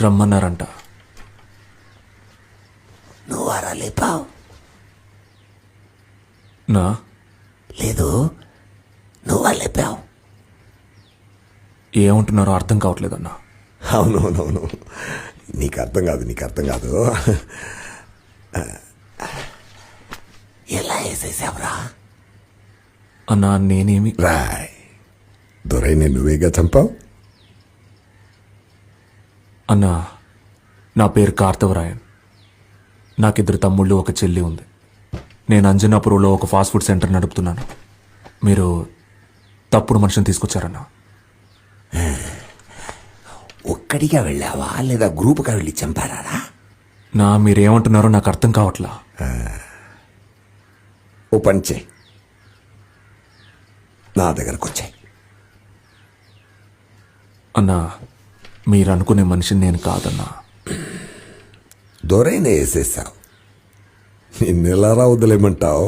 రమ్మన్నారంట. నువ్వు అరా లేపావు? నా లేదు, నువ్వు లేపావు. ఏమంటున్నారో అర్థం కావట్లేదన్నా. అవునవునవును, నీకు అర్థం కాదు. ఎలా వేసేసావురా? అన్నా నేనేమి రాయ్, దొరైన నువ్వేగా చంపావు. అన్నా, నా పేరు కార్తవరాయన్. నాకిద్దరు తమ్ముళ్ళు, ఒక చెల్లి ఉంది. నేను అంజనాపురంలో ఒక ఫాస్ట్ ఫుడ్ సెంటర్ నడుపుతున్నాను. మీరు తప్పుడు మనిషిని తీసుకొచ్చారన్నా. ఒక్కడిగా వెళ్ళావా లేదా గ్రూప్గా వెళ్ళి చంపారా? మీరేమంటున్నారో నాకు అర్థం కావట్లా. ఓ పని చేయి, నా దగ్గరకు వచ్చాయి. అన్నా, మీరు అనుకునే మనిషిని నేను కాదన్నా. దొరైన వేసేసావు, నిన్నెలా వదిలేమంటావు?